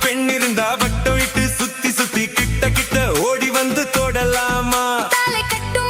பெண்ணிருந்தா வட்டம் இட்டு சுத்தி சுத்தி கிட்ட கிட்ட ஓடி வந்து தொடலாமா? தலை கட்டும்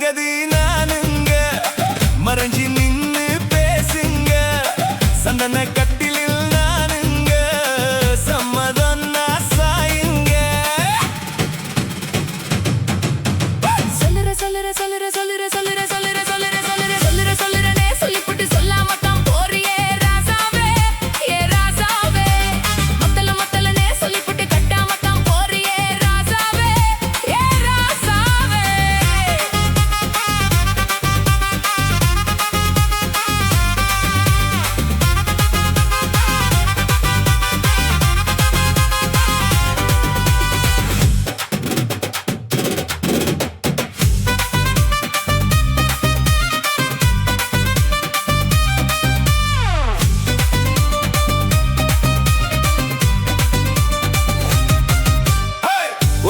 சங்கதி நானுங்க மறைஞ்சி நின்னு பேசுங்க சந்தன கட்டிலில் நானுங்க சம்மதம் நான் சாயுங்க சொல்லுற சொல்லுற சொல்லுற சொல்லுற சொல்லுற சொல்லுற சொல்லுற சொல்லுற சொல்லுற சொல்லுறனே சொல்லிப்புட்டு சொல்லாமத்தான் போறியே ராசாவே ஏ ராசாவே மொத்தலனே சொல்லிப்புட்டு கட்டாமத்தான் போறியே ராசாவே ஏ ராசாவே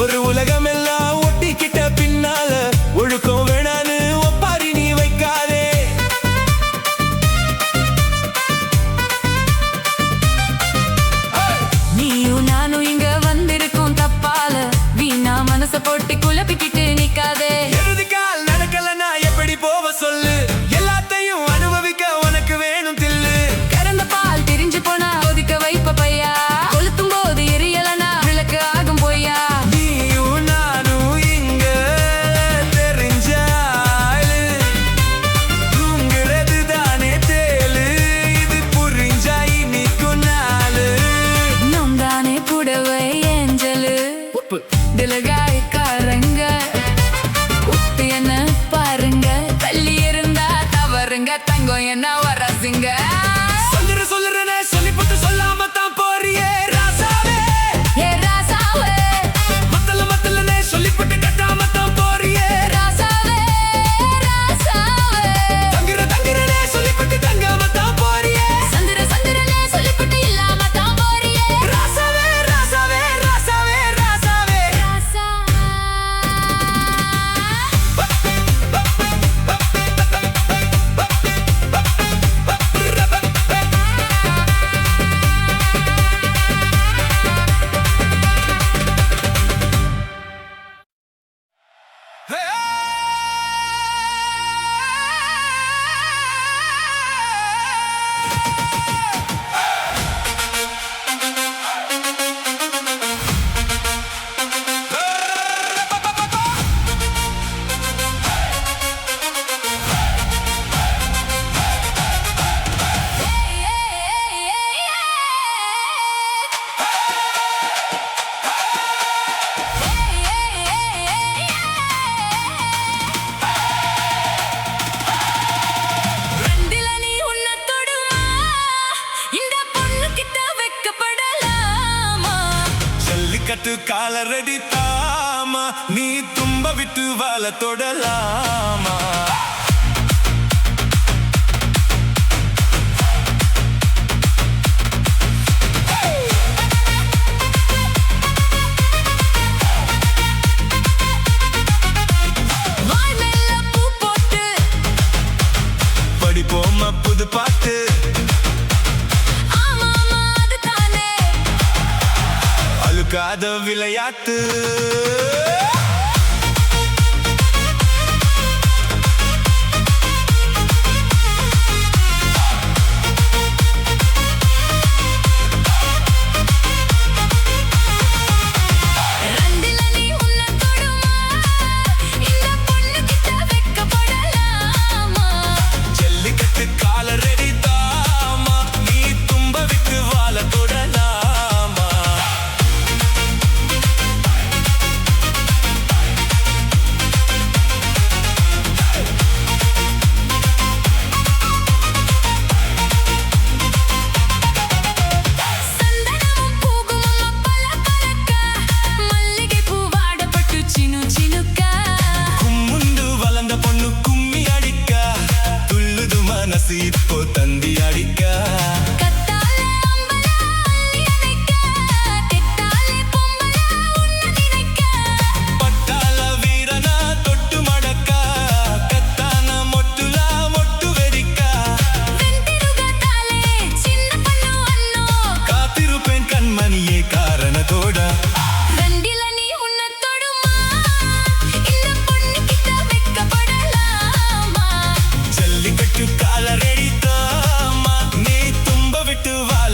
ஒரு உலகம் எல்லாம் ஒட்டிக்கிட்ட பின்னால ஒழுக்கம் வேணான்னு ஒப்பாரி நீ வைக்காதே நீயும் நானும் இங்க வந்திருக்கோம் தப்பால வீணா மனச போட்டு குழப்பிக்கிட்டு நிக்காதே எருதுக்கால் நடக்கலன்னா எப்படி போவ சொல்லு எல்லாத்தையும் அனுபவிக்க உனக்கு வேணும் தில்லு கறந்த பால் திரிஞ்சு போனா ஒதுக்க வைப்ப பையா கொளுத்தும் போது எரியலனா விளக்கு ஆகும் பொய்யா நீயும் நானும் இங்க தெரிஞ்ச ஆளு தூங்குறது தானே தேலு இது புரிஞ்சா இனிக்கும் நாளு நொந்தானே புடவை ஏஞ்சலு திலகாய்க்காரங்க உத்து என்ன பாருங்க தள்ளி இருந்தா தவறுங்க தங்கம் என்ன வரசுங்க சொல்லுறனே சொல்லிப்புட்டு சொல்லாம தான் போறியே ராசாவே ஏ ராசாவே மத்தலனே சொல்லிப்புட்டு கட்டாம தான் போறியே ராசாவே ராசாவே தங்குறனே சொல்லிப்புட்டு தங்காம தான் போறியே சந்திரனே சொல்லிப்புட்டு இல்லாம தான் போறியே ராசாவே ராசாவே ராசாவே ராசாவே ராசா ரெண்டில நீ உன்னை தொடுமா இந்த பொண்ணு கிட்ட வெக்கப்படலாமா ஜல்லிக்கட்டு காலரடி தாமா நீ தும்ப விட்டு வாழ தொடலாமா வாய் மேல பூ போட்டு படிப்போமா புது பாட்டு ஆமாமா அது தானே அழுக்காத விளையாட்டு ரெண்டில நீ உன்னை தொடுமா இந்த பொண்ணு கிட்ட வெக்கப்படலாமா ஜல்லிக்கட்டு காலரடி தாமா நீ தும்ப விட்டு வாழ தொடலாமா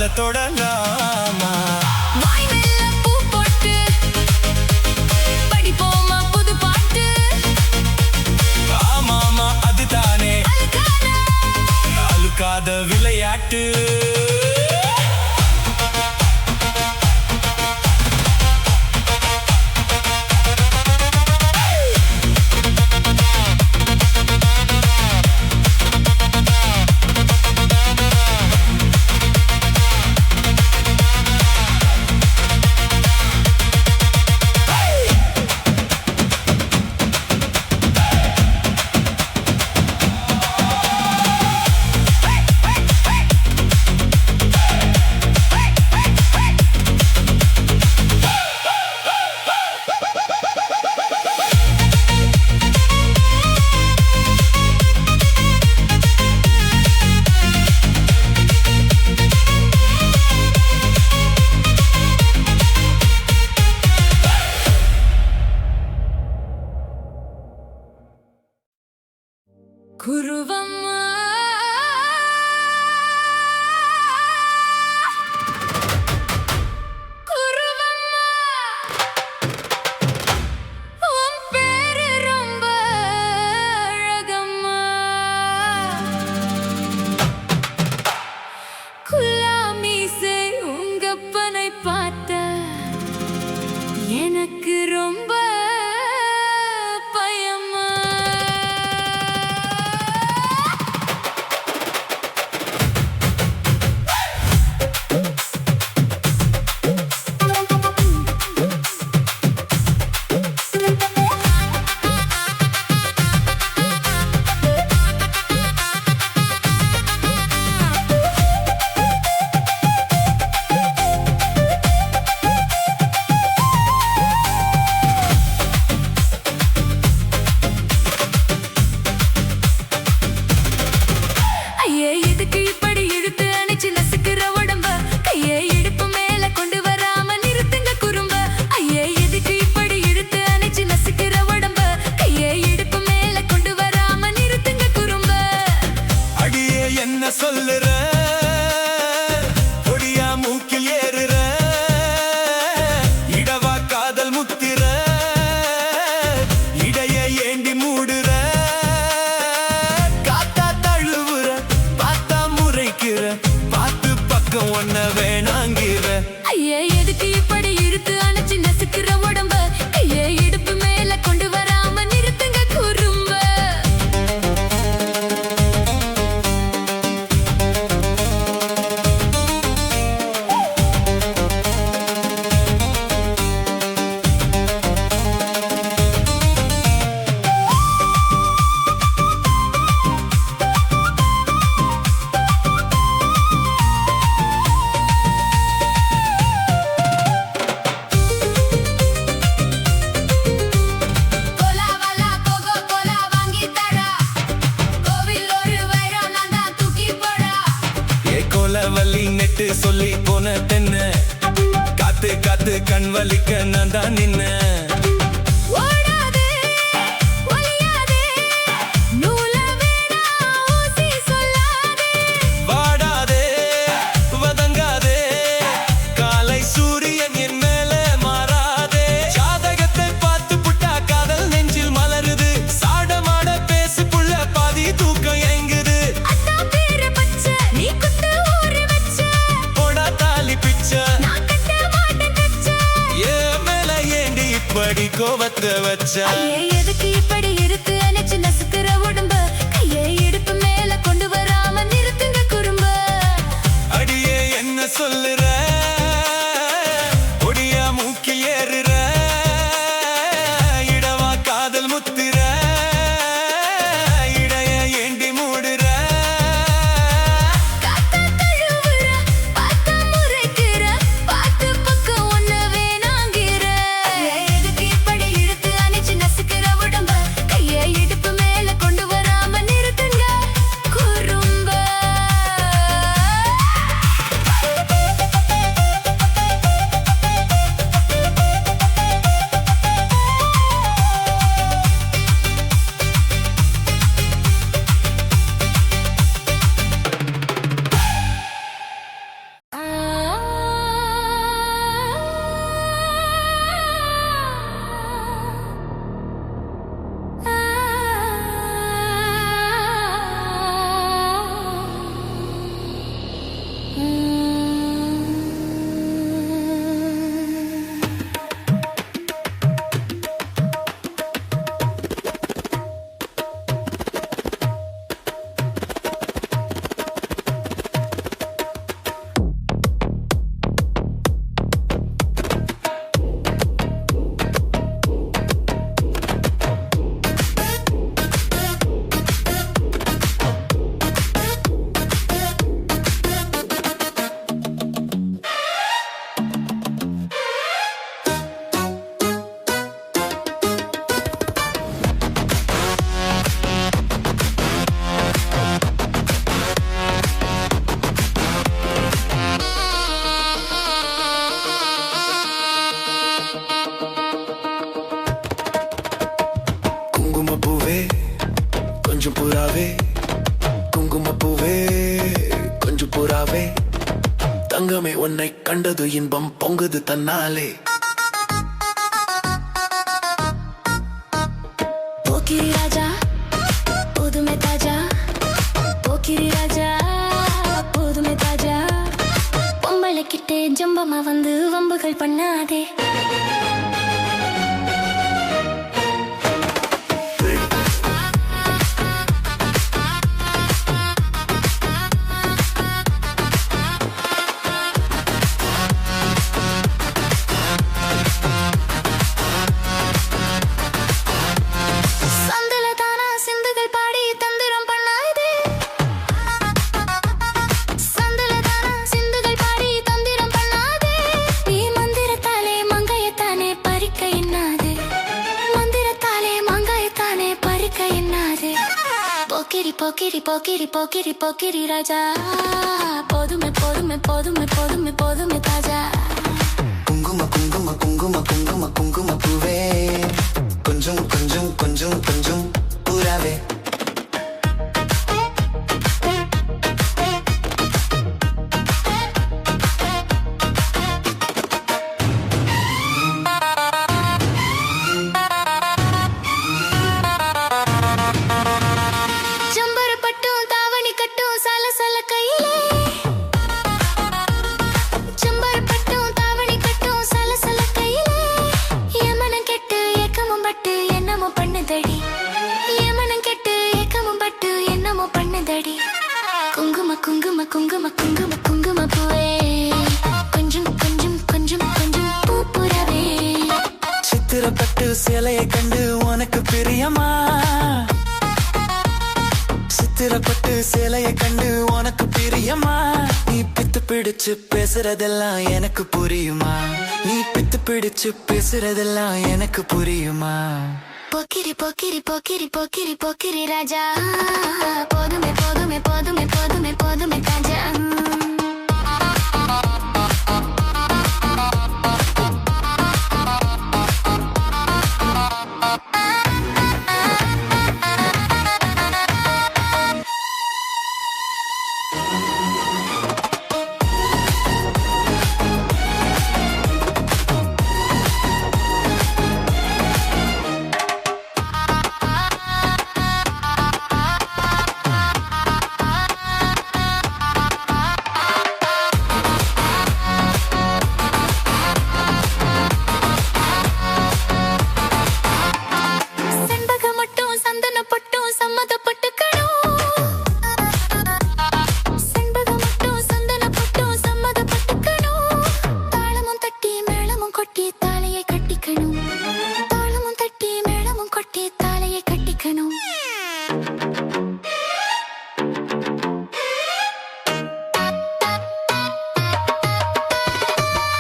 கால தொடலாமா வாய் மேல பூ போட்டு படிப்போமா புது பாட்டு ஆமாமா அதுதானே அழுக்கான அழுக்காத விளையாட்டு குருவம்மா குருவம்மா உன் பேரு ரொம்ப அழகம்மா குலாமீசை உங்கப்பனை பார்த்த எனக்கு ரொம்ப பயமா ஐயே எதுக்கு இப்படி இழுத்து அணைச்சு நசுக்கிற உடம்ப கையை இடுப்பு மேல கொண்டு வராம நிறுத்துங்க குறும்ப ஐயே எதுக்கு இப்படி இழுத்து அணைச்சு நசுக்கிற உடம்ப கையை இடுப்பு மேல கொண்டு வராம நிறுத்துங்க குறும்ப அடியே என்ன சொல்லுற பொடியா மூக்கில் ஏறுற இடவா காதல் முத்திர இடைய ஏண்டி மூடுற காத்தா தழுவுற பார்த்தா முறைக்கிற பார்த்து பக்கம் ஒன்ன வேணாங்கிற ஐயே எதுக்கு இப்படி இழுத்து அணைச்சு நசுக்கிற உடம்ப கையை இடுப்பு மேல கொண்டு வராம நிறுத்துங்க குறும்ப கோலா வாலா கோகோ கோலா வாங்கி தரா கோவில் ஒரு வைரம் நான் தான் தூக்கி போடா ஏ கோலவல்லி நெட்டு சொல்லி போன தென்ன காத்து காத்து கண் வலிக்க நான் தான் நின்ன ஓடாதே ஒளியாதே நூல வேணா ஊசி சொல்லாதே வாடாதே வதங்காதே காலை சூரியன் என் மேல மாறாதே ஜாதகத்தை பார்த்து புட்டா காதல் நெஞ்சில் மலருது சாடமாட பேசு புள்ள பாதி தூக்கம் எங்குது அத்தா பேர பச்சை நீ குத்து ஊறி வச்ச போடா தாலி பிச்ச நான் கட்ட மாட்டேன் கச்ச ஏ மேல ஏண்டி இப்படி கோவத்தை வச்ச ஐயே எதுக்கு இப்படி இழுத்து அணைச்சு நசுக்கிற உடம்ப கையை இடுப்பு மேல கொண்டு வராம நிறுத்துங்க குறும்ப அடியே என்ன சொல்லுற ஒடியா மூக்கில் ஏறுற இடவா காதல் முத்திர இடைய ஏண்டி மூடுற காத்தா தழுவுற பார்த்தா முறைக்கிற பார்த்து பக்கம் ஒன்ன வேணாங்கிற எதுக்கு இப்படி இழுத்து அணைச்சு நசுக்கிற உடம்ப கையை இடுப்பு மேல கொண்டு வராம நிறுத்துங்க குறும்ப உன்னை கண்டது இன்பம் பொங்குது தன்னாலே. போக்கிரி ராஜா புதுமை தாஜா, போக்கிரி ராஜா புதுமை தாஜா. பொம்பளை கிட்டே ஜம்பமா வந்து வம்புகள் பண்ணாதே. போக்கிரி போக்கிரி போக்கிரி போக்கிரி போக்கிரி ராஜா, போதுமே போதுமே போதுமே போதுமே போதுமே தாஜா. குங்கும குங்கும குங்கும குங்கும குங்கும பூவே, கொஞ்சம் கொஞ்சம் கொஞ்சம் கொஞ்சம் பூராவே. குங்கும குங்கும குங்கும குங்கும குங்கும பூவே, கொஞ்சம் கொஞ்சம் கொஞ்சம் கொஞ்சம் பூப்புறவே. சித்திரப்பட்டு சேலையை கண்டு உனக்கு பிரியமா, சித்திரப்பட்டு சேலையை கண்டு உனக்கு பிரியமா. நீ பித்து பிடிச்சு பேசுறதெல்லாம் எனக்கு புரியுமா, நீ பித்து பிடிச்சு பேசுறதெல்லாம் எனக்கு புரியுமா. போக்கிரி போக்கிரி போக்கிரி போக்கிரி போக்கிரி ராஜா, போதுமே போதுமே போதுமே போதுமே போதுமே தாஜா.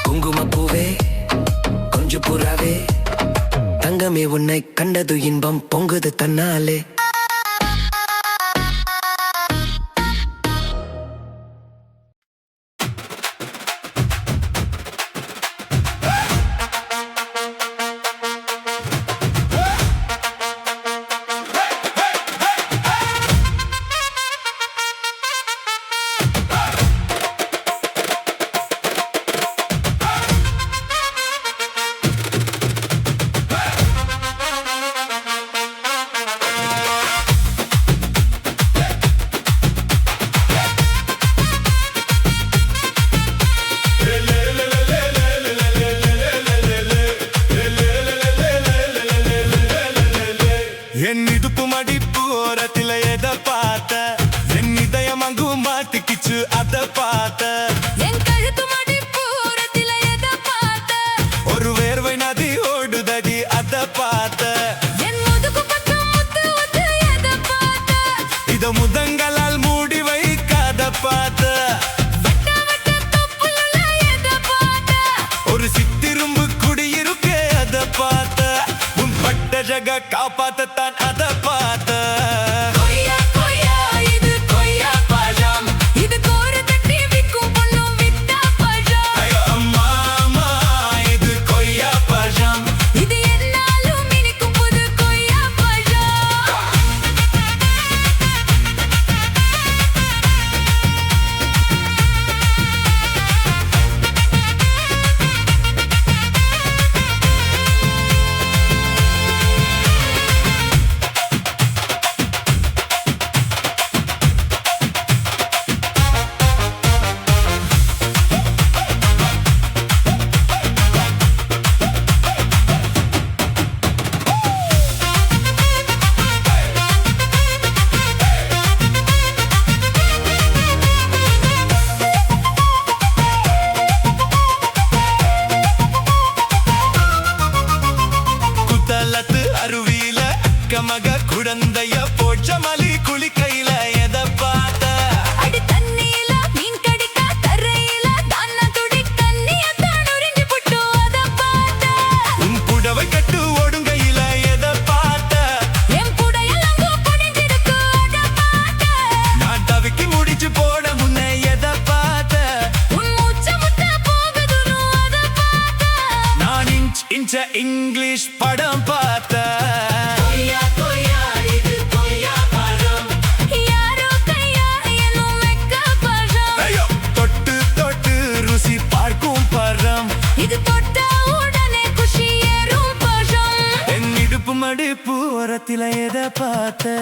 குங்குமப்பூவே கொஞ்சம் புறாவே, தங்கமே உன்னை கண்டது இன்பம் பொங்குது தன்னாலே. என் இடுப்பு மடிப்பு ஓரத்தில எத பார்த்த, என் இதயம் அங்கு மாட்டிக்கிச்சு அத பார்த்த. என் கழுத்து மடிப்பு ஓரத்தில எத பார்த்த, ஒரு வேர்வை நதி ஓடுதடி அத பார்த்த. என் முதுகு பக்கம் முத்து முத்து எத பார்த்த, இத முதங்களால் மூடி வைக்காத பார்த்த. வட்ட வட்ட தொப்புள்ள எத பார்த்த, ஒரு சித்திரும்பு குடியிருக்கே அத பார்த்த. உன் பட்ட ஜக காப்பாத்தத்தான் அத பார்த்த. கொய்யா கொய்யா இது கொய்யா பழம், இது கோர தட்டி விக்கும் பொண்ணும் விட்டா பழம். ஐயோ அம்மா அம்மா, இது கொய்யா பழம். இது என்னாலும் இனிக்கும் புது கொய்யா பழம். புரிஞ்ச இங்கிலீஷ் படம் பார்த்த தொட்டு தொட்டு ருசி பார்க்கும் பழம் இது தொட்ட உடனே குஷி ஏறும் பழம் என் இடுப்பு மடிப்பு ஓரத்தில எதை பார்த்த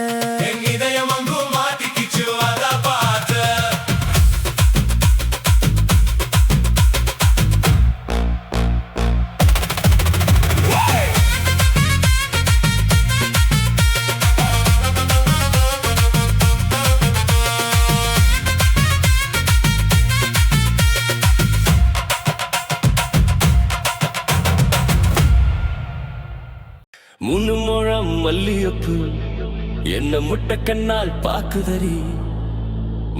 என் இதயம் அங்கும் மாட்டிக்கிச்சு அத பார்த்த மூணு முழம் மல்லியப்பு என்ன முட்டைக்கண்ணால் பாக்குதடி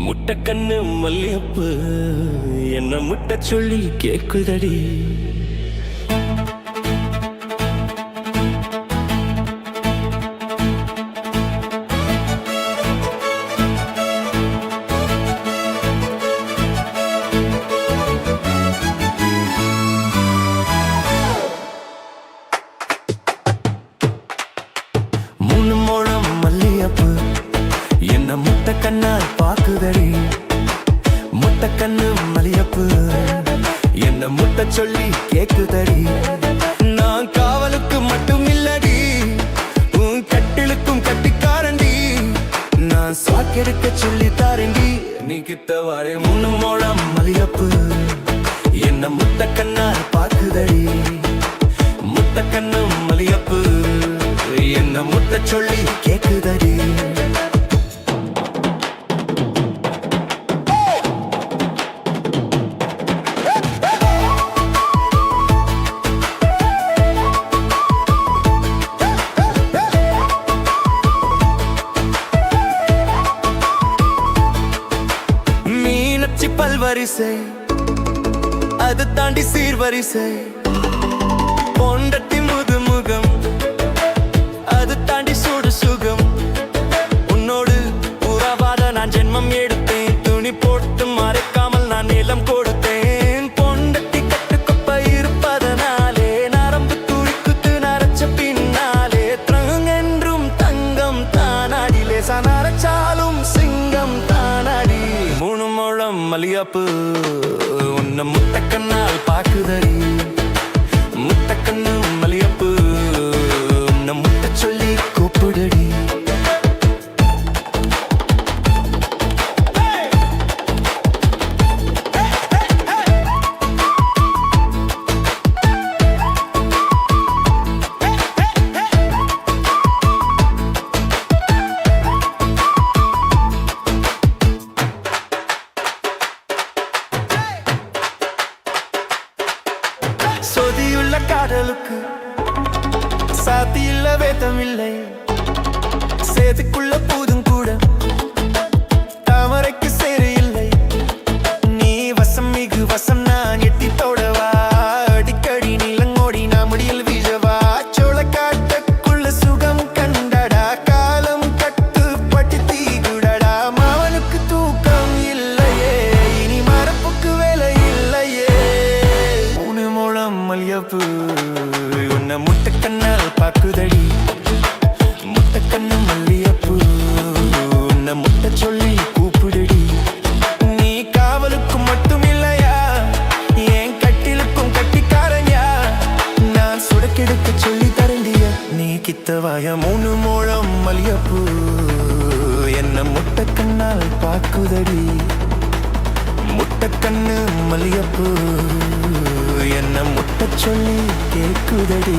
முட்டைக்கண்ணு மல்லியப்பு என்ன முட்டை சொல்லி கேக்குதடி மூணு முழம் மல்லியப்பு என்ன முட்டை கண்ணால் பாக்குதடி முட்டை கண்ணு மல்லியப்பு என்ன முட்டை சொல்லி கேக்குதடி நான் காவலுக்கு மட்டும் இல்லடி உன் கட்டிலுக்கும் கட்டிக்காரண்டி நான் சாக்கெடுக்க சொல்லி தாரண்டி நீ கிட்ட வாரே மூணு முழம் மல்லியப்பு என்ன முட்டை கண்ணால் பாக்குதடி முட்டை கண்ணு மல்லியப்பு என்ன முட்டை சொல்லி கேக்குதடி மீனச்சி பல்வரிசை அது தாண்டி சீர்வரிசை பொண்டட்டி முதுமுகம் அது தாண்டி சுடு சுகம் உன்னோடு உறவாத நான் ஜென்மம் எடுத்தேன் துணி போட்டு மறைக்காமல் நான் நிலம் கொடுத்தேன் பொண்டட்டி கட்டுக்கொப்ப இருப்பதனாலே நரம்பு துடிக்குத்து நரைச்ச பின்னாலே என்றும் தங்கம் தானாடி லேசா நரைச்சாலும் சிங்கம் தானாடி மூணு முழம் மல்லியப்பு உன்னை முட்டைக்கண்ணால் பாக்குதடி முட்டைக்கண்ணு மல்லியப்பு உன்னை முட்டை சொல்லி கூப்பிடுடி சொதியுள்ள காதலுக்கு சாத்தியுள்ள வேதமில்லை சேதுக்குள்ள பூதும் கூட தாமரைக்கு சேரு இல்லை நீ வசம் மிகு வசம் நான் எட்டி தோடவா அடிக்கடி நீலங்கோடி நான் முடியில் வீழவா சோளக்காட்டுக்குள்ள சுகம் கண்டடா காலம் கட்டுப்பட்டு தீகுடடா மாவனுக்கு தூக்கம் இல்லையே இனி மரப்புக்கு வேலை இல்லையே மூணு முழம் மல்லியப்பு உன்னை முட்டைக்கண்ணால் பாக்குதடி முட்டைக்கண்ணு மல்லியப்பு உன்னை முட்டை சொல்லி கூப்பிடுடி நீ காவலுக்கு மட்டும் இல்லையா என் கட்டிலுக்கும் கட்டிக்காரன்யா நான் சுடக்கெடுக்க சொல்லி தரண்டிய நீ கித்தவாய மூணு முழம் மல்லியப்பு என்ன முட்டைக்கண்ணால் பாக்குதடி முட்டைக்கண்ணு மல்லியப்பு என்ன முட்டை சொல்லி கேக்குதடி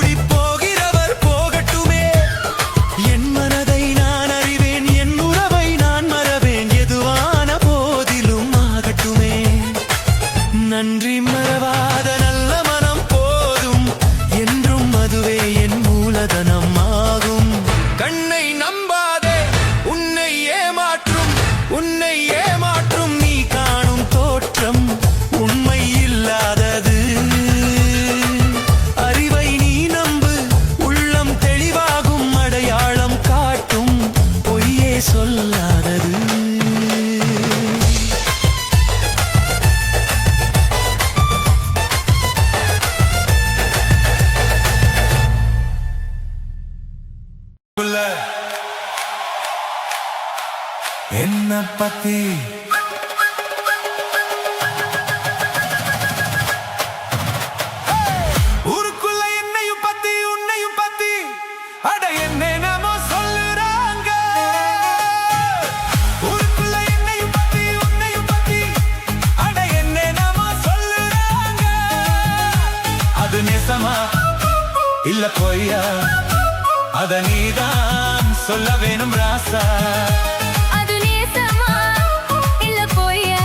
கூடி போகிறவர் போகட்டுமே. என் மனதை நான் அறிவேன், என் உறவை நான் மறவேன், எதுவான போதிலும் ஆகட்டுமே. நன்றி மறவாத நல்ல மனம் போதும், என்றும் அதுவே என் மூலதனம் ஆகும். கண்ணை நம்பாதே, உன்னை ஏமாற்றும் நீ காணும் தோற்றம் உண்மை இல்லாதது. அறிவை நீ நம்பு, உள்ளம் தெளிவாகும், அடையாளம் காட்டும் பொய்யே சொல்லாதது. என்ன பத்தி ஊருக்குள்ள என்னையும் பத்தி உன்னையும் பத்தி அட என்னமோ சொல்லுறாங்க. ஊருக்குள்ள என்னையும் பத்தி உன்னையும் பத்தி அட என்னமோ சொல்லுறாங்க. அது நேசமா இல்ல பொய்யா, அத நீதான் சொல்ல வேணும் ராசா. அது நேசமா இல்ல பொய்யா,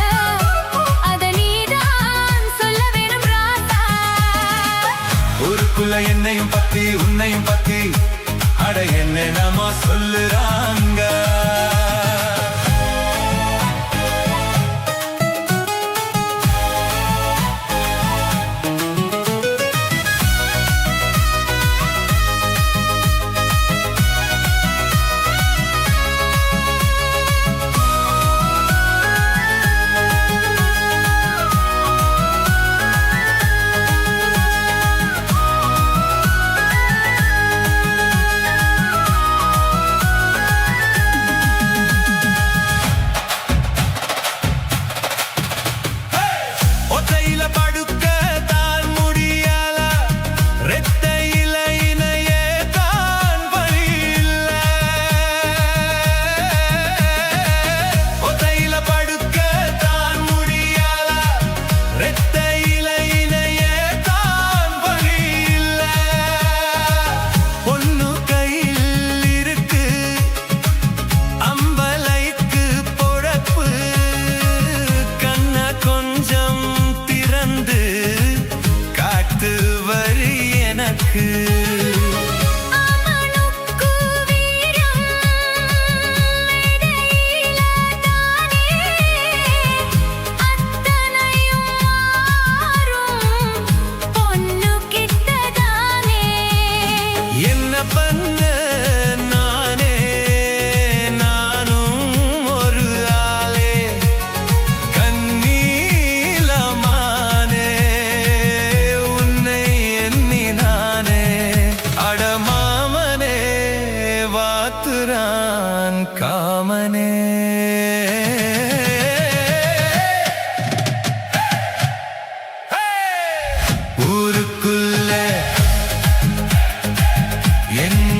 அத நீதான் சொல்ல வேணும் ராசா. ஊருக்குள்ள என்னையும் பத்தி உன்னையும் பத்தி அட என்னமோ சொல்லுறாங்க. ஒத்தையில படுக்க தான் முடியல, ரெட்டையில இணையே தான் வழி இல்ல. ஒத்தையில படுக்க தான் முடியல, ரெட்டையில இணையே தான் வழி இல்ல. பொண்ணு கையில் இருக்கு, அம்பலைக்கு பொழப்பு, கண்ண கொஞ்சம் திறந்து காட்டு வரி எனக்கு. அமனுக்கு வீரம் இடையில தானே, அத்தனையும் மாறும் பொண்ணு கிட்டதானே. என்ன பண்ண நானே, நானும் ஒரு ஆளே, கண்ணீலமானே உன்னை எண்ணி நானே. அடமாமனே வாத்துரான் காமனே. ஊருக்குள்ள என்ன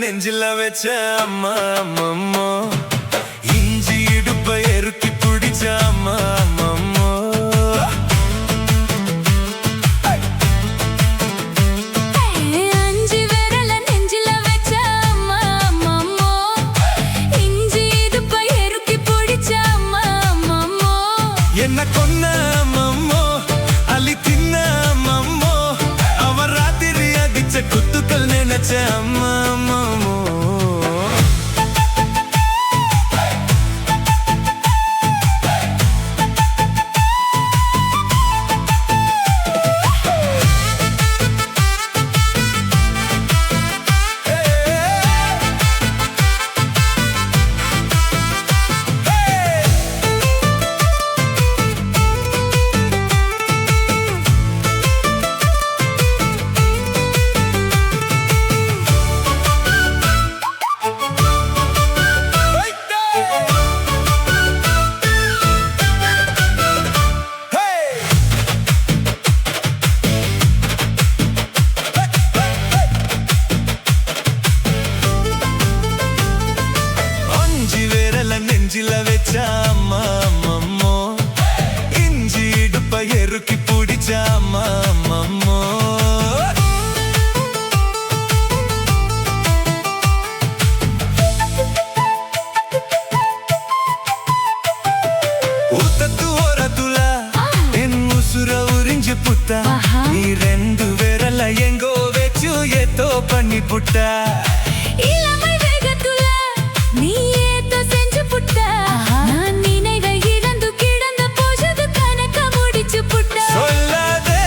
நெஞ்சில வச்ச அம்மா அம்மம்மோ இஞ்சி இடுப்பை எருக்கி பிடிச்ச அம்மா அம்மம்மோ அஞ்சு விரல நெஞ்சில வச்ச அம்மா அம்மம்மோ இஞ்சி இடுப்பை எருக்கி பிடிச்ச அம்மா அம்மம்மோ என்ன கொன்ன அம்மம்மோ அலி தின்ன அம்மம்மோ அவன் ராத்திரி அடிச்ச குத்துக்கள் நினைச்ச அம்மா அம்மம்மோ நெஞ்சில வச்ச அம்மா அம்மம்மோ இஞ்சி இடுப்பை எருக்கி பிடிச்ச அம்மா அம்மம்மோ ஊத்தத்து ஓரத்துல என் உசுர உறிஞ்சு புட்டா நீ ரெண்டு விரல எங்கோ வச்சு ஏத்தோ பண்ணி புட்டா இளமை வேகத்துல நீ ஏதோ செஞ்சு புட்ட நான் நினைவை இழந்து கிடந்த போது கணக்க முடிச்சு புட்ட சொல்லாதே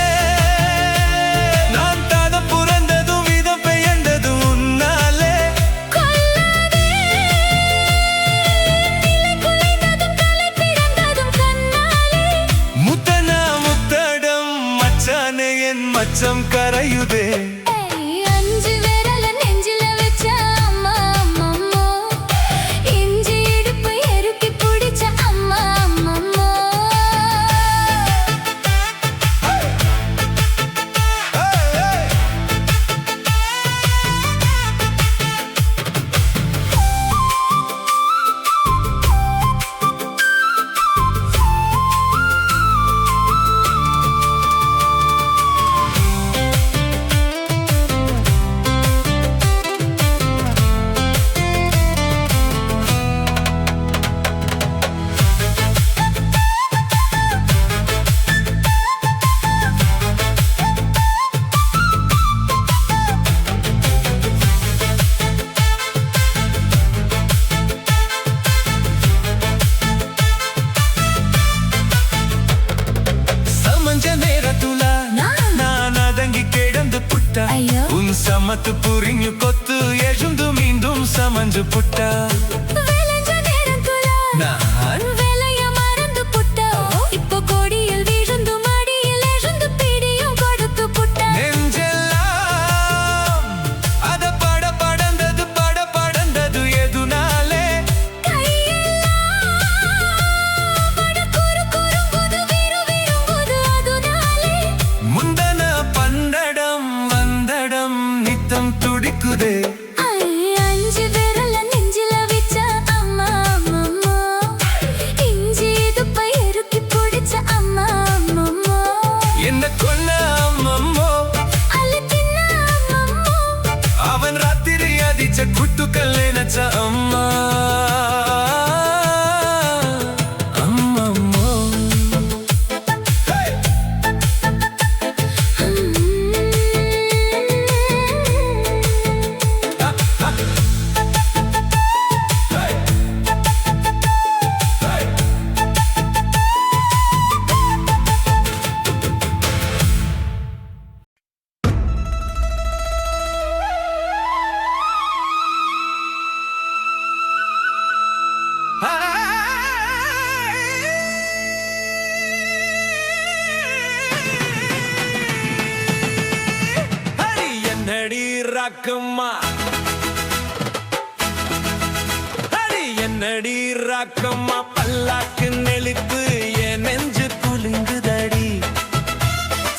நான் தாத புறந்ததும் விதம் பெயர்ந்ததும் உன்னாலே கொல்லாதே நிலை குலைந்ததும் தலை பிறந்ததும் கண்ணாலே முத்தனா முத்தடம் மச்சானே என் மச்சம் கரையுதே அஞ்சு விரல நெஞ்சில வச்ச அம்மா அம்மம்மோ இஞ்சி இடுப்பை எருக்கி பிடிச்ச அம்மா அம்மம்மோ ஐயோ உன் சமத்து புரிஞ்சு கொத்து எழுந்து மீண்டும் சமஞ்சு புட்டா வேலஞ்ச நேரத்துல நான் வேலைய மறந்து புட்ட இப்போ கோடியில் விழுந்து மடியில் எழுந்து பிடியும் கொடுத்து புட்ட நெஞ்செல்லாம் அத பட படந்தது எதுனாலே கையெல்லாம் பட குறுங்குது விரும்புது அதுனாலே முந்தன பந்தடம் வந்தடம் நித்தம் துடிக்குதே அஞ்சு விரல நெஞ்சில வச்ச அம்மா அம்மம்மோ இஞ்சி இடுப்பை எருக்கி பிடிச்ச அம்மா அம்மம்மோ என்ன கொல்ல அம்மம்மோ அள்ளி தின்ன அம்மம்மோ அவன் ராத்திரி அடிச்ச குத்துக்கள் நினைச்ச அம்மா அம்மம்மோ என்னடி ராக்கம்மா அடி என்னடி ராக்கம்மா பல்லாக்கு நெளிப்பு என் நெஞ்சு குலுங்குதடி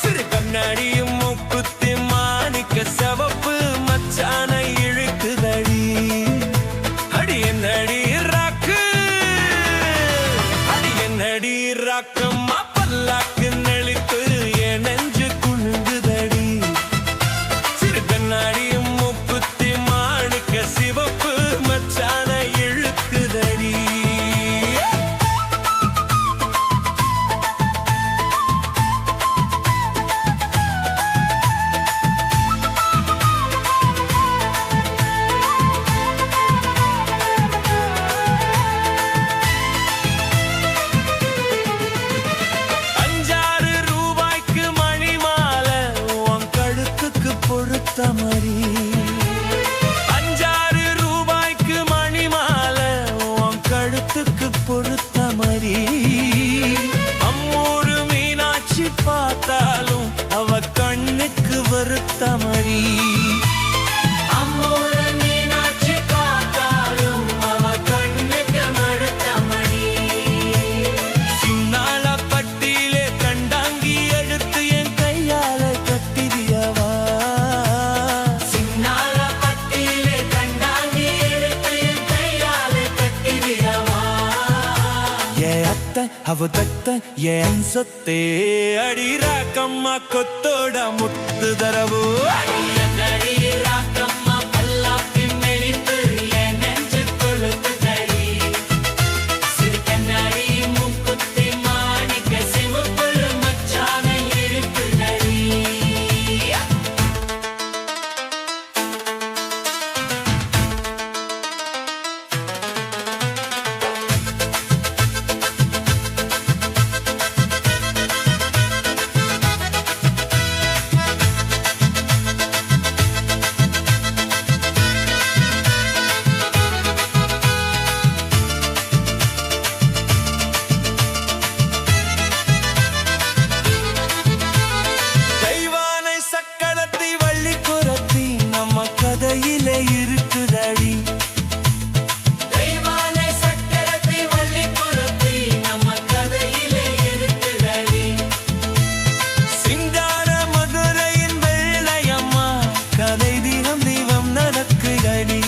சிறு கண்ணாடியும் மூக்குத்தி மாணிக்க சிவப்பு மச்சான இழுக்குதடி அவ தத்த ஏன் சொத்தே அடி ராக்கம்மா கொத்தோட முத்து தரவோ கதையிலே இருக்குதடி தெய்வானை சக்கரத்தி வள்ளி குரத்தி நம்ம கதையிலே இருக்குதடி சிங்கார மதுரையின் வெள்ளையம்மா கதை தினம் தெய்வம் நடக்குதடி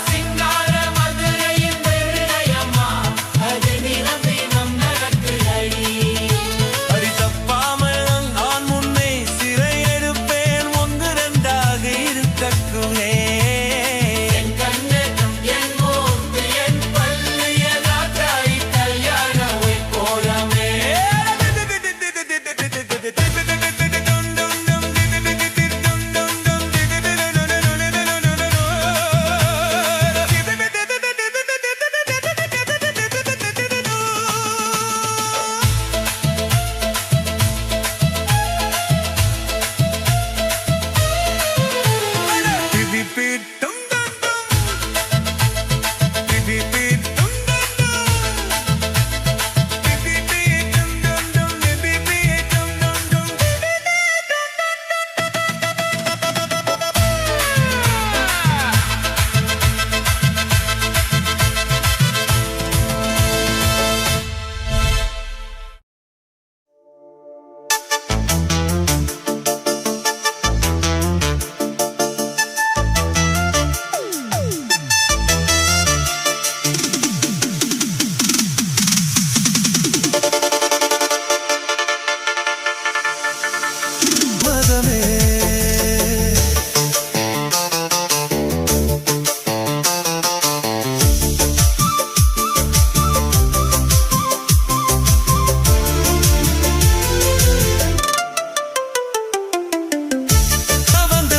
சிங்கார மதுரையின் வெள்ளையம்மா கதை தினம் தெய்வம் நடக்குதடி அடி தப்பாமல் நான் முன்னே சிறை எடுப்பேன் ஒன்று ரெண்டாக இருக்கக்குமே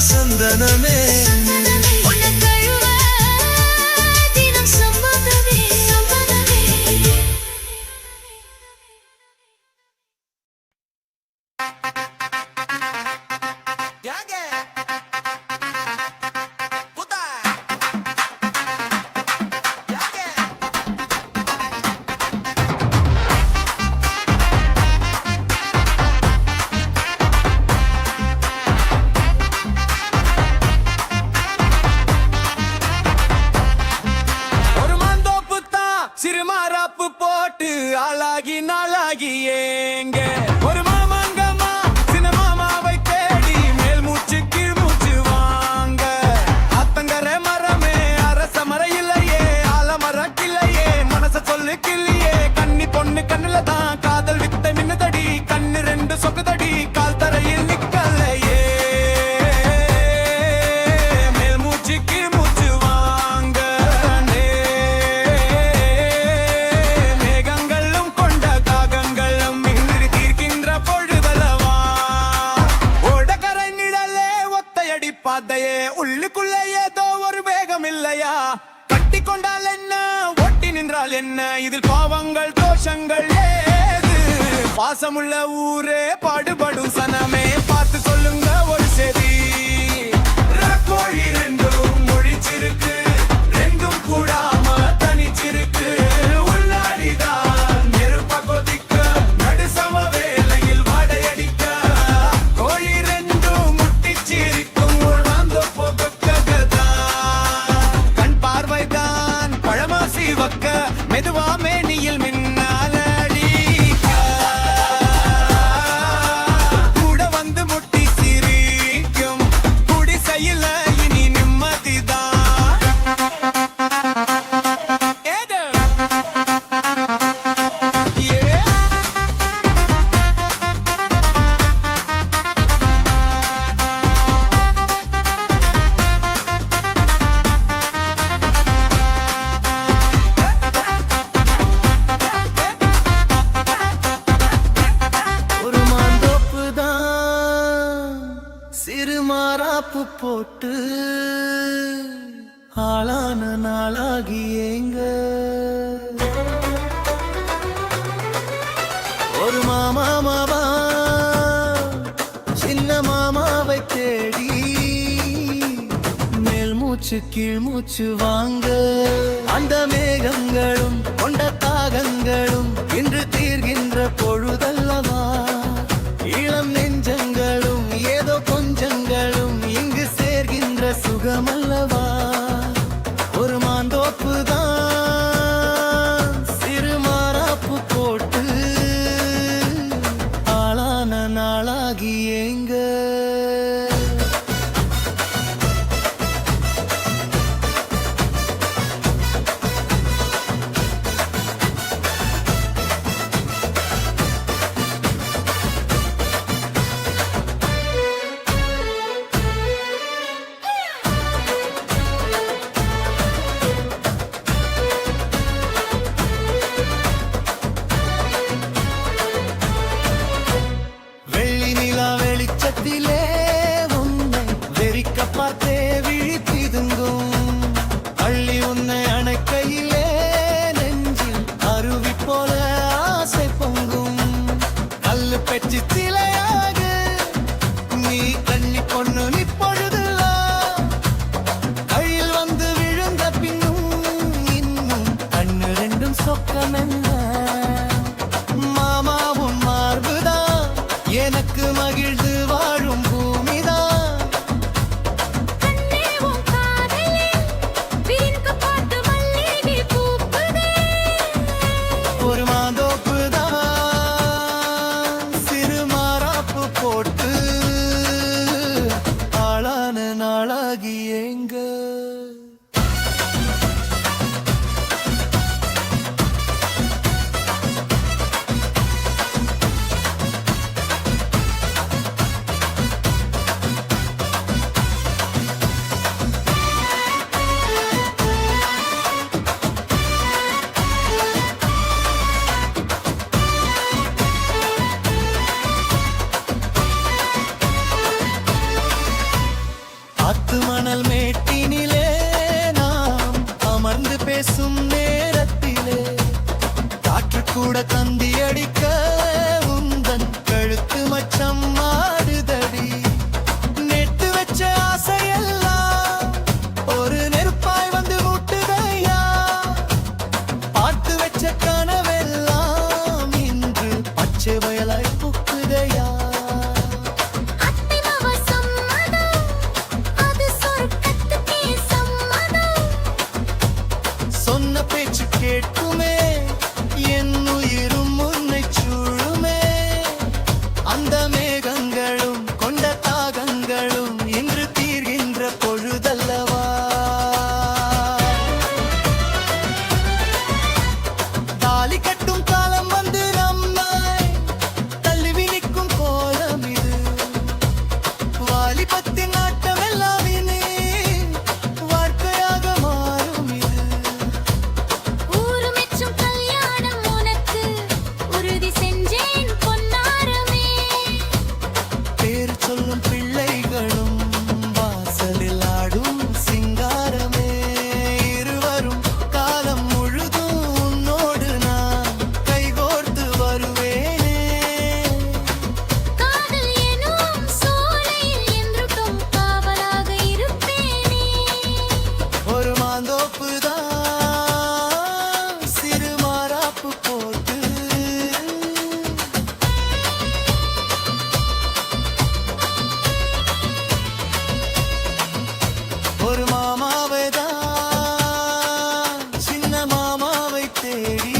சந்தனமே சிறுமாராப்பு போட்டு ஆளாகி நாளாகி ஏங்க ஒரு மாமாங்கம்மா சின்ன மாமாவை தேடி மேல் மூச்சு கீழ் மூச்சு வாங்க அத்தங்கர மரமே அரச மர இல்லையே ஆலமர கிள்ளையே மனச சொல்லு கிள்ளியே கன்னி பொண்ணு கண்ணுல தான் காதல் வித்தை மின்னுதடி கண்ணு ரெண்டு சொக்குதடி கால் தரையில் நிக்கலையே மேல் மூச்சு கீழ் மூச்சு வாங்க பாதையே உள்ளுக்குள்ளே ஏதோ ஒரு வேகம் இல்லையா கட்டி கொண்டால் என்ன ஒட்டி நின்றால் என்ன இதில் பாவங்கள் தோஷங்கள் ஏது பாசமுள்ள ஊரே பாடுபடும் சனமே பார்த்து சொல்லுங்க ஒரு செதி கோழி ரெண்டும் மொழிச்சிருக்கு ரெண்டும் கூடாம தனிச்சிருக்கு உள்ளாடிதான் நெருப்ப கொதிக்க நடு சம வேளையில் வாடையடிக்க கோழி ரெண்டும் முட்டிச்சிருக்கு மெதுவா மேனியில் மின்னாலடி மாறாப்பு போட்டு ஆளான நாளாகி ஏங்க ஒரு மாமா சின்ன மாமாவை தேடி மேல் மூச்சு கீழ் மூச்சு வாங்க அந்த மேகங்களும் கொண்ட தாகங்களும் இன்று தீர்கின்ற பொழுதல்லவா இளம் நெஞ்சங்களும் ஏதோ கொஞ்சங்களும் இங்கு சேர்கின்ற சுகமல்லவா ஒரு மாந்தோப்பு தான் சிறு மாறாப்பு போட்டு ஆளான நாளாகி ஏங்க வெள்ளி நிலா வெளிச்சத்திலே உன்னை வெறிக்க பார்த்தே விழித்திதுங்கும் அள்ளி உன்னை அணைக்கையிலே நெஞ்சில் அருவி போல ஆசை பொங்கும் கல்லு பெற்று சிலையாக நீ கண்ணி பொண்ணு நிப்பொழுதெல்லாம் கையில் வந்து விழுந்த பின்னும் இன்னும் கண்ணு ரெண்டும் சொக்கமென்ன மாமா உன் மார்புதான் எனக்கு மகிழ்ந்து வாழும் பூமிதான் கண்ணே உன் காதலில் விரிந்து பார்த்து மல்லிகை பூக்குதே ஒரு மாந்தோப்பு தான் சிறு மாறாப்பு போட்டு ஆளான நாளாகி ஏங்க ஆத்து மணல் மேட்டினிலே நாம் அமர்ந்து பேசும் நேரத்திலே காற்று கூட தந்தி அடிக்க உந்தன் கழுத்து மச்சம் ஆடுதடி நெட்டு வச்ச ஆசையெல்லாம் ஒரு நெருப்பாய் வந்து ஊட்டுதையா பார்த்து வச்ச கனவெல்லாம் இன்று பச்சை வயலாய் புக்குதையா அத்திமவ சம்மதம் அது சொர்க்கத்துக்கே சம்மதம் சொன்ன பேச்சு கேட்குமே என் உயிரும் உன்னை சூழுமே அந்த மேகங்களும் கொண்ட தாகங்களும் இன்று தீர்கின்ற பொழுதல்லவா தாலி கட்டும் காலம் வந்து நம்மை தள்ளி நிற்கும் கோலம் இது வாலிபத்தின் ஆட்டம் எல்லாம் இனி வாழ்க்கையாக மாறும் இது ஊரு மெச்சும் கல்யாணம் உனக்கு உறுதி செஞ்சேன் பொன்னாரமே பேர் சொல்லும் பிள்ளைகளும் வாசலில் ஆடும் சிங்காரமே இருவரும் காலம் முழுதும் உன்னோடு நான் கைகோர்த்து வருவேனே காதல் எனும் சோலையில் என்றும் காவலாக இருப்பேனே ஒரு மாந்தோப்பு தான் சிறு மாறாப்பு போட்டு ஒரு மாமாவை தான் சின்ன மாமாவை தேடி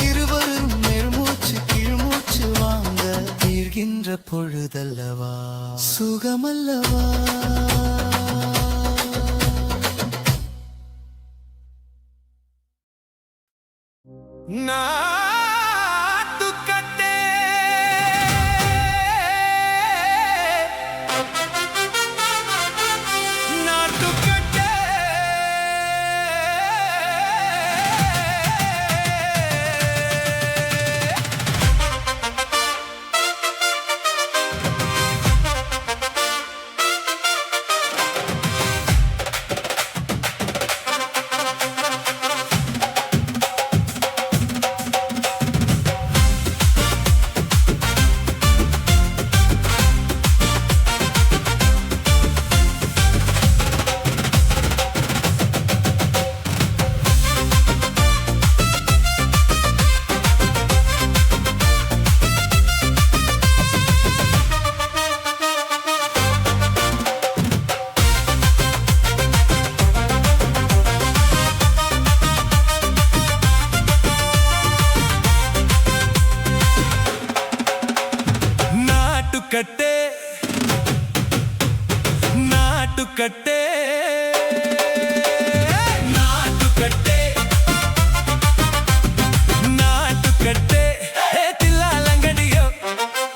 இருவரும் மெருமூச்சு கீழ்மூச்சு வாங்க தீர்கின்ற பொழுதல்லவா சுகமல்லவா நாட்டுக்கட்டே நாட்டுக்கட்டே நாட்டுக்கட்டே நாட்டுக்கட்டே நாட்டுக்கட்டே தில்லாலங்கடியோ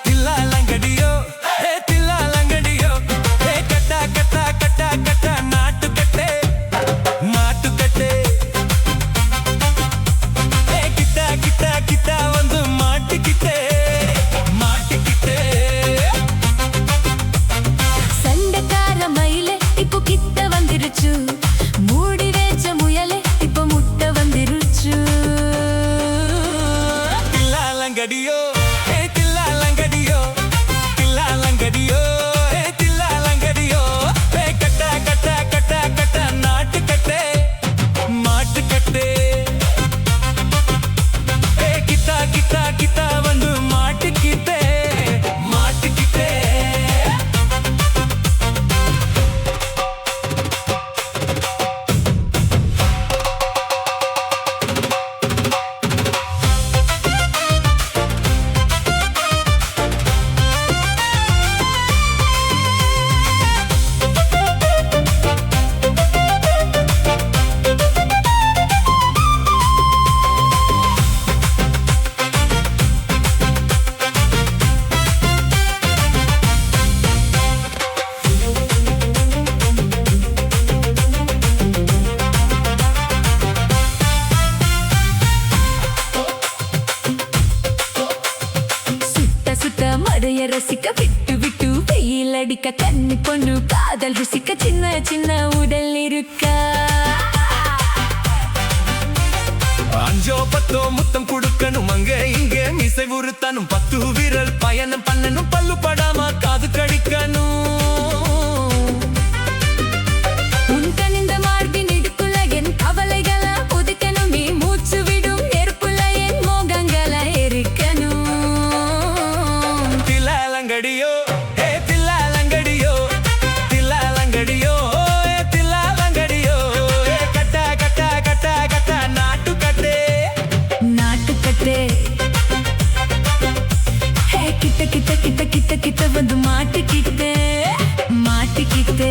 தில்லாலங்கடியோ தில்லாலங்கடியோ கட்டா கட்டா கட்டா கட்டா நாட்டுக்கட்டே நாட்டுக்கட்டே கிட்டா கிட்டா கிட்டா வந்து மாட்டிக்கிட்டே மாட்டிக்கிட்டே சண்டைக்கார மயிலே இப்போ கிட்ட வந்துருச்சு மூடி வச்ச முயலே இப்போ முட்டை வந்துருச்சு தில்லாலங்கடியோ தில்லாலங்கடியோ தில்லாலங்கடியோ தில்லாலங்கடியோ கட்டா கட்டா கட்டா கட்டா நாட்டுக்கட்டே மாட்டுக்கட்டே கிட்டா கிட்டா கிட்டா வந்து மாட்டிக்கிட்டே மாட்டிக்கிட்டே சுத்த சுத்த மழைய ரசிக்க விட்டு விட்டு வெயில் அடிக்க கன்னி பொண்ணு காதல் ருசிக்க சின்ன சின்ன உடல் இருக்க அஞ்சோ பத்தோ முத்தம் கொடுக்கணும் அங்க இங்க மிசை உறுத்தனும் 10 விரல் பயணம் பண்ணணும் பல்லு படாம காது கடிக்கணும் உன் கனிந்த மார்பின் இடுக்குள்ள என் கவலைகளை புதைக்கணும் நீ மூச்சு விடும் நெருப்புல என் மோகங்களை எரிக்கணும் தில்லாலங்கடியோ தில்லாலங்கடியோ தில்லாலங்கடியோ தில்லாலங்கடியோ கட்டா கட்டா கட்டா கட்டா நாட்டுக்கட்டே நாட்டுக்கட்டே கிட்ட கிட்ட கிட்ட கிட்ட கிட்ட வந்து மாட்டிக்கிட்டே மாட்டிக்கிட்டே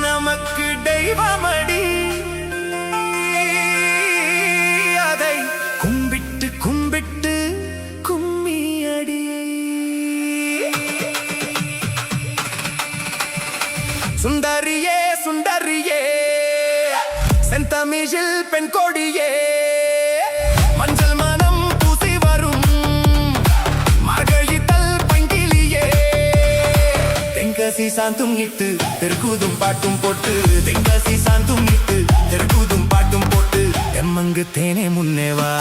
நமக்கு தெய்வமடி அதை கும்பிட்டு கும்பிட்டு கும்மியடி சுந்தரியே சுந்தரியே செந்தமிழில் பெண் கொடியே மஞ்சள் மனம் பூசி வரும் மார்கழித்தல் பங்கிலியே தென்காசி சாந்தும் இட்டு தெருக்கூதும் பாட்டும் போட்டு தென்காசி சாந்தும் இட்டு தெருக்கூதும் பாட்டும் போட்டு தெம்மங்கு தேனே முன்னேவா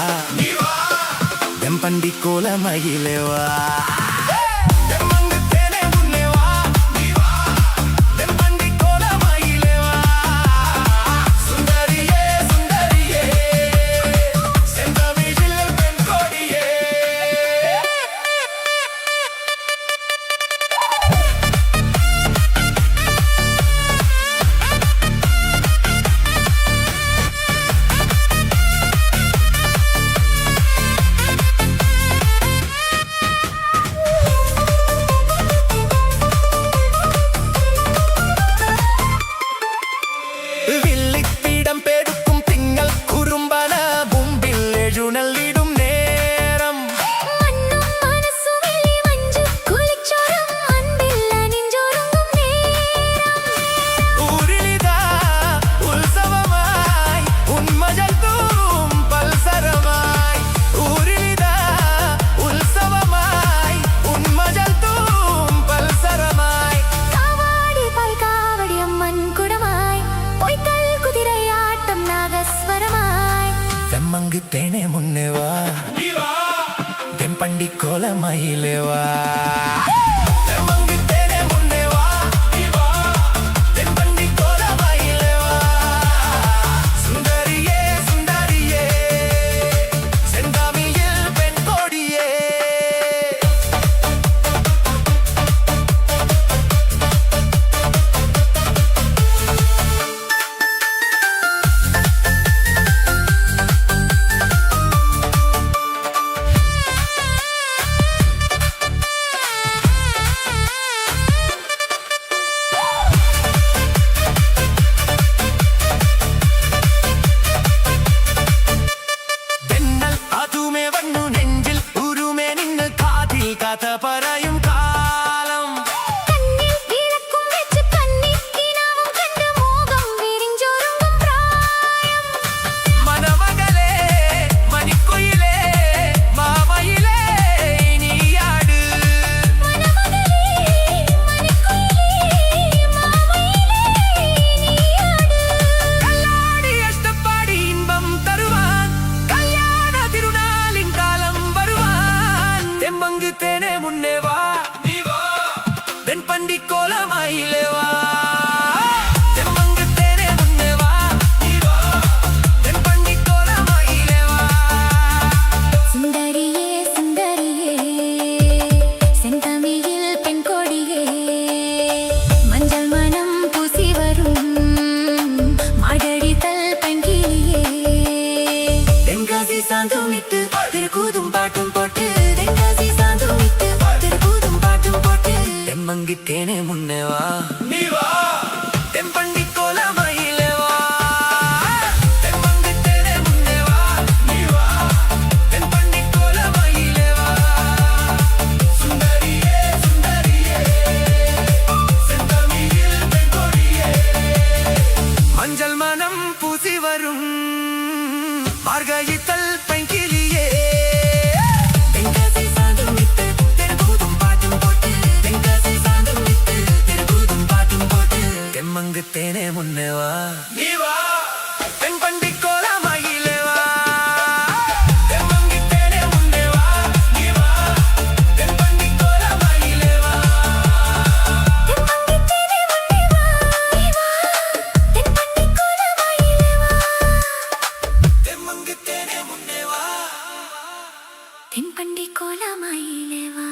தெம்பண்டி கோல மகிழேவா தெம்மங்கு தேனே முன்னேவா தெம்பண்டி கோல மயிலேவா தெம்மங்கு தேனே முன்னேவா தெம்பண்டி கோல மயிலேவா சுந்தரியே சுந்தரியே செந்தாமியில் பெண் கொடியே കഥ പറയും കാലം മനമകളെ മണിക്കുയിലേ മാമയിലേ നീയാട് കല്ലാടി അഷ്ടപ്പാടി ഇன்பം തരുവാൻ കല്യാണ തിരുനാളിൻ കാലം വരുവാൻ തെമ്മങ്ക് തേനെ മുന്നേവാ தென்பண்டி கோல மயிலேவா தெம்மங்கு தேனே முன்னேவா தென்பண்டி கோல மயிலேவா சுந்தரியே சுந்தரியே செந்தமிழில் பெண் கொடியே மஞ்சள் மனம் பூசி வரும் மார்கழித்தல் பங்கிலியே தென்காசி சாந்தும் இட்டு திருக்கூதும் பாட்டும் போட்டு தென்காசி சாந்தும் இட்டு திருக்கூதும் பாட்டும் போட்டு தெம்மங்கு தேனே முன்னேவா தெம்பண்டி கோல மயிலேவா தெம்மங்கு தேனே முன்னேவா தென்பண்டி கோல மயிலேவா சுந்தரியே சுந்தரியே செந்தமிழில் பெண் கொடியே மஞ்சள் மனம் பூசி வரும் மார்கழித்தல் பங்கிலியே தென்காசி சாந்தும் இட்டு தெருக்கூதும் பாட்டும் போட்டு தென்காசி சாந்தும் இட்டு தெருக்கூதும் பாட்டும் போட்டு தெம்மங்கு தேனே முன்னேவா தென்பண்டி கோல மயிலேவா தெம்மங்கு தேனே முன்னேவா தென்பண்டி கோல மயிலேவா தெம்மங்கு தேனே முன்னேவா தென்பண்டி கோல மயிலேவா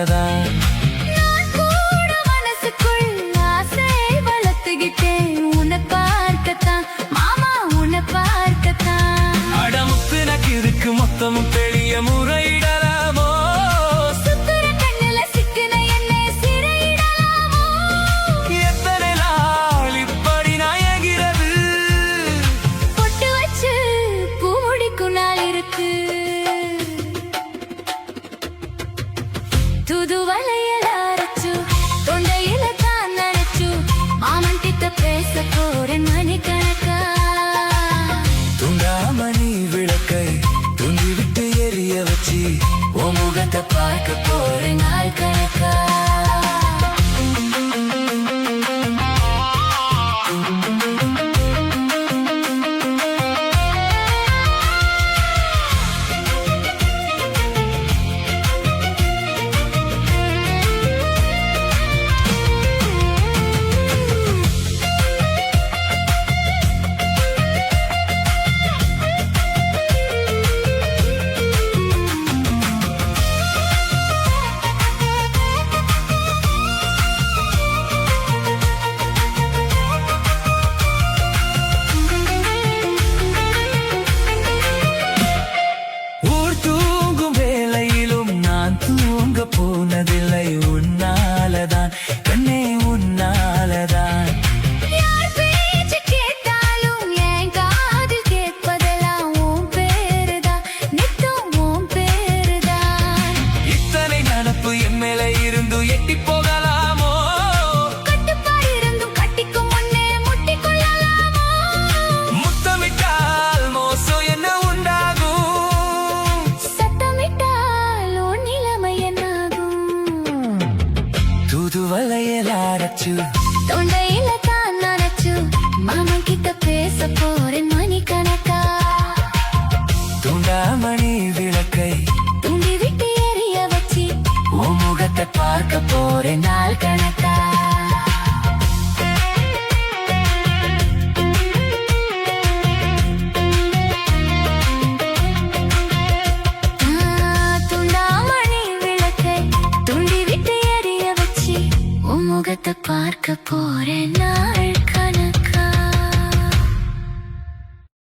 உன்னாலதான். நான் கூட மனசுக்குள் ஆசை வளர்த்துக்கிட்டேன் உன்னை பார்க்கத்தான் மாமா உன்னை பார்க்கத்தான். அடமுத்து நக்கு இருக்கு மொத்தமும் பெரிய முறையிடலாமோ? சுத்துற கண்ணுல சிக்கின என்னை சிறையிடலாமோ? எத்தனை நாள் இப்படி நாயகிறது? பொட்டு வச்சு பூ முடிக்கும் நாள் இருக்கு. துது வலையில அரைச்சு தொண்டையில தான் நனைச்சு மாமன் கிட்ட பேச போறேன் மணிக்கணக்கா. துண்டாமணி விளக்கை துண்டி விட்டு எரிய வச்சு உன் முகத்தை பார்க்க போறேன் நாள் கணக்கா. ஊர் தூங்கும் வேளையிலும் நான் தூங்க போனதில்லை உன்னாலதான் கண்ணே உன்னாலதான். யார் பேச்சு கேட்டாலும் என் காதில் கேட்பதெல்லாம் உன் பேருதான் நித்தம் உன் பேருதான். இத்தனை நினப்பு என் மேல இருந்து எட்டி போகலாமோ? கட்டுப்பாடு இருந்தும் கட்டிக்கும் முன்னே முட்டிக்கொள்ளலாமோ? முத்தமிட்டால் மோசம் என்ன உண்டாகும்? சத்தமிட்டால் உன் நிலைமை என்னாகும்? தூது வலையில் அரைச்சு தொண்டையில தான் நனைச்சு மாமன் கிட்ட பேச போறேன் மணிக்கணக்கா. துண்டாமணி விளக்கை தூண்டி விட்டு எரிய வச்சு உன் முகத்தை பார்க்க போறேன் நாள் கணக்கா. துண்டாமணி விளக்கை தூண்டி விட்டு எரிய வச்சு உன் முகத்தை பார்க்க போறேன்.